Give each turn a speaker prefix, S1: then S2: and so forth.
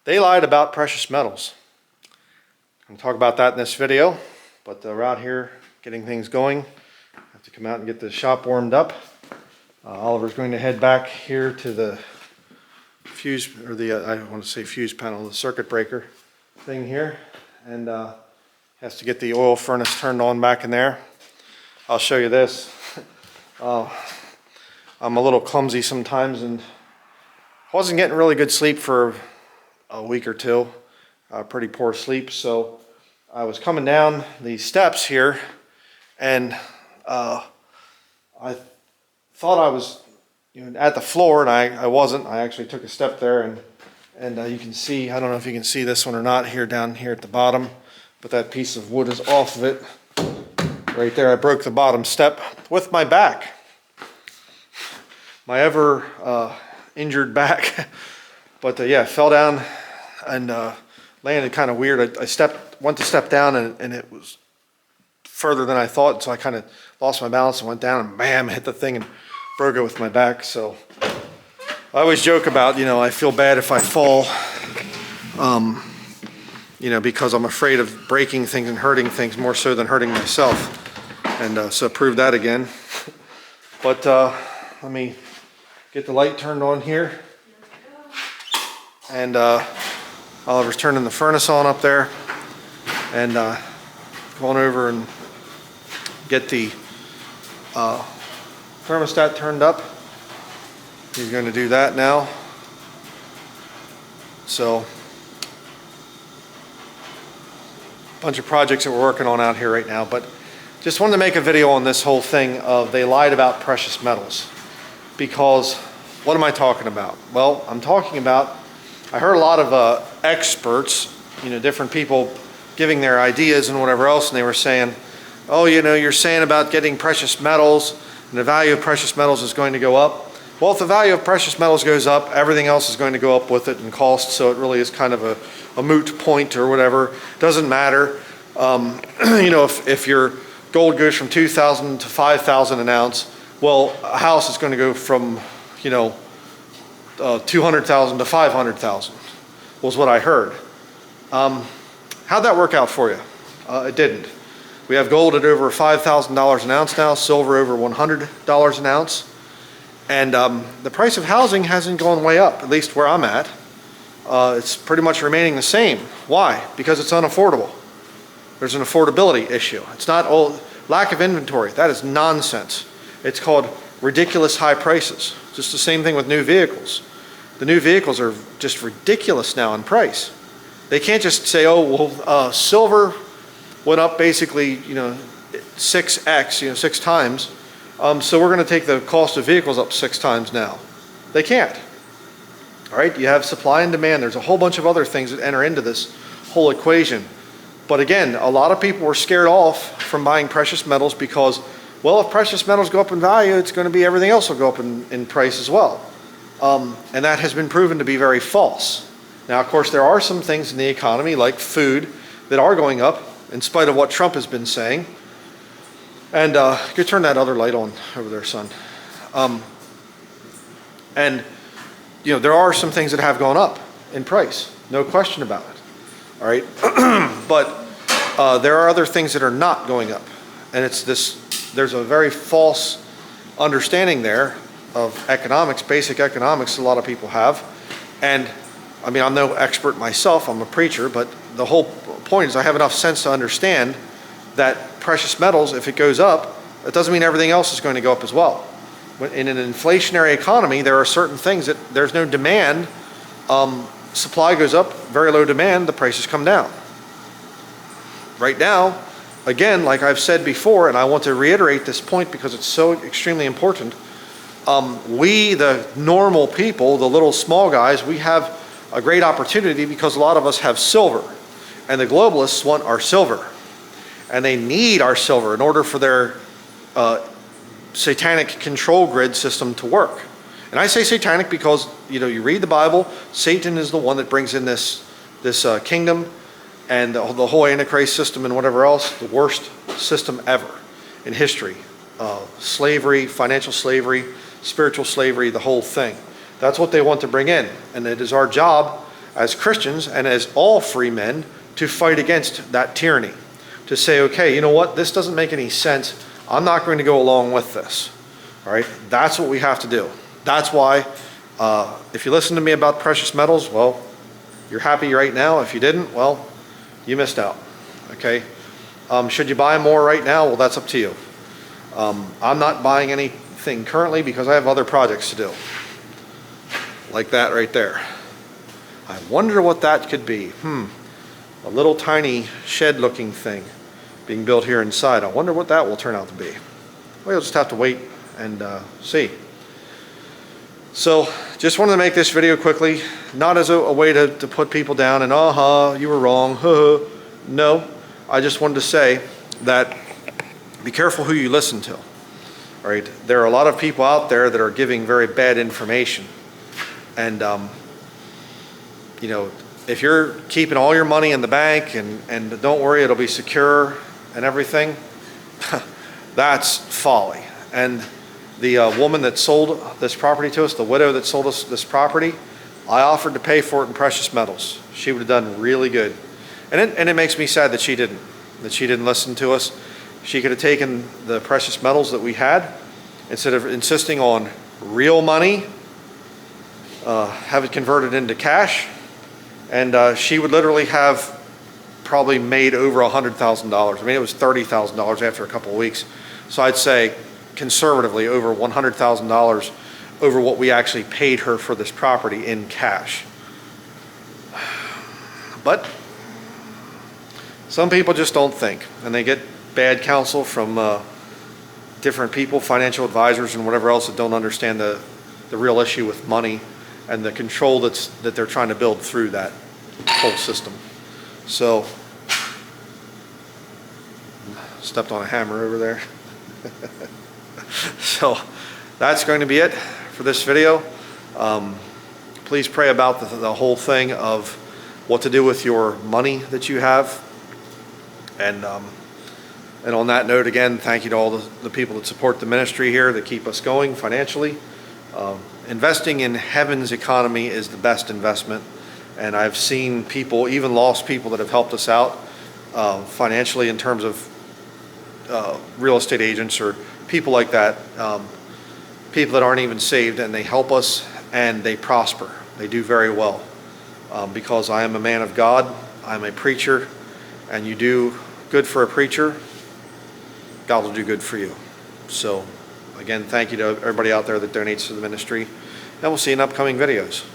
S1: They lied about precious metals. I'm going to talk about that in this video, but we're out here getting things going. I have to come out and get the shop warmed up. Oliver's going to head back here to the fuse, or the, I don't want to say fuse panel, the circuit breaker thing here, and has to get the oil furnace turned on back in there. I'll show you this. I'm a little clumsy sometimes, and I wasn't getting really good sleep for a week or two, pretty poor sleep. So I was coming down the steps here, and I thought I was at the floor, and I wasn't. I actually took a step there, and you can see, I don't know if you can see this one or not here down here at the bottom, but that piece of wood is off of it. Right there, I broke the bottom step with my back. My ever injured back. But yeah, fell down and landed kind of weird. I went to step down, and it was further than I thought, so I kind of lost my balance and went down and bam, hit the thing and broke it with my back. So I always joke about, I feel bad if I fall, because I'm afraid of breaking things and hurting things more so than hurting myself. And so prove that again. But let me get the light turned on here. And Oliver's turning the furnace on up there. And going over and get the thermostat turned up. He's going to do that now. So, a bunch of projects that we're working on out here right now, but just wanted to make a video on this whole thing of they lied about precious metals. Because what am I talking about? Well, I'm talking about, I heard a lot of experts, different people giving their ideas and whatever else, and they were saying, oh, you're saying about getting precious metals, and the value of precious metals is going to go up. Well, if the value of precious metals goes up, everything else is going to go up with it in cost, so it really is kind of a moot point or whatever. Doesn't matter. If your gold goes from 2,000 to 5,000 an ounce, well, a house is going to go from, 200,000 to 500,000 was what I heard. How'd that work out for you? It didn't. We have gold at over $5,000 an ounce now, silver over $100 an ounce. And the price of housing hasn't gone way up, at least where I'm at. It's pretty much remaining the same. Why? Because it's unaffordable. There's an affordability issue. It's not lack of inventory. That is nonsense. It's called ridiculous high prices. Just the same thing with new vehicles. The new vehicles are just ridiculous now in price. They can't just say, silver went up basically, 6x, 6 times. So we're going to take the cost of vehicles up 6 times now. They can't. All right, you have supply and demand. There's a whole bunch of other things that enter into this whole equation. But again, a lot of people were scared off from buying precious metals because, well, if precious metals go up in value, it's going to be everything else will go up in price as well. And that has been proven to be very false. Now, of course, there are some things in the economy, like food, that are going up in spite of what Trump has been saying. And you could turn that other light on over there, son. There are some things that have gone up in price, no question about it. All right, but there are other things that are not going up, and it's this. There's a very false understanding there of economics, basic economics. A lot of people have, and I'm no expert myself. I'm a preacher, but the whole point is I have enough sense to understand that precious metals, if it goes up, it doesn't mean everything else is going to go up as well. In an inflationary economy, there are certain things that there's no demand. Supply goes up, very low demand, the prices come down. Right now, again, like I've said before, and I want to reiterate this point because it's so extremely important, we, the normal people, the little small guys, we have a great opportunity because a lot of us have silver, and the globalists want our silver. And they need our silver in order for their satanic control grid system to work. And I say satanic because, you read the Bible, Satan is the one that brings in this kingdom and the whole Antichrist system and whatever else, the worst system ever in history. Slavery, financial slavery, spiritual slavery, the whole thing. That's what they want to bring in. And it is our job as Christians and as all free men to fight against that tyranny. To say, okay, you know what, this doesn't make any sense. I'm not going to go along with this. All right, that's what we have to do. That's why, if you listen to me about precious metals, well, you're happy right now. If you didn't, well, you missed out. Okay, should you buy more right now? Well, that's up to you. I'm not buying anything currently because I have other projects to do. Like that right there. I wonder what that could be. A little tiny shed-looking thing being built here inside. I wonder what that will turn out to be. We'll just have to wait and see. So, just wanted to make this video quickly, not as a way to put people down and, you were wrong, No, I just wanted to say that be careful who you listen to. All right, there are a lot of people out there that are giving very bad information. And, you know, if you're keeping all your money in the bank and don't worry, it'll be secure and everything, that's folly. And the woman that sold this property to us, the widow that sold us this property, I offered to pay for it in precious metals. She would have done really good. And it makes me sad that she didn't listen to us. She could have taken the precious metals that we had, instead of insisting on real money, have it converted into cash, and she would literally have probably made over $100,000. I mean, it was $30,000 after a couple of weeks. So I'd say conservatively over $100,000 over what we actually paid her for this property in cash. But some people just don't think, and they get bad counsel from different people, financial advisors and whatever else, that don't understand the real issue with money and the control that they're trying to build through that whole system. So, stepped on a hammer over there. So, that's going to be it for this video. Please pray about the whole thing of what to do with your money that you have. And on that note, again, thank you to all the people that support the ministry here, that keep us going financially. Investing in heaven's economy is the best investment. And I've seen people, even lost people, that have helped us out financially in terms of real estate agents or people like that, people that aren't even saved, and they help us and they prosper. They do very well. Because I am a man of God, I'm a preacher, and you do good for a preacher, God will do good for you. So, again, thank you to everybody out there that donates to the ministry, and we'll see you in upcoming videos.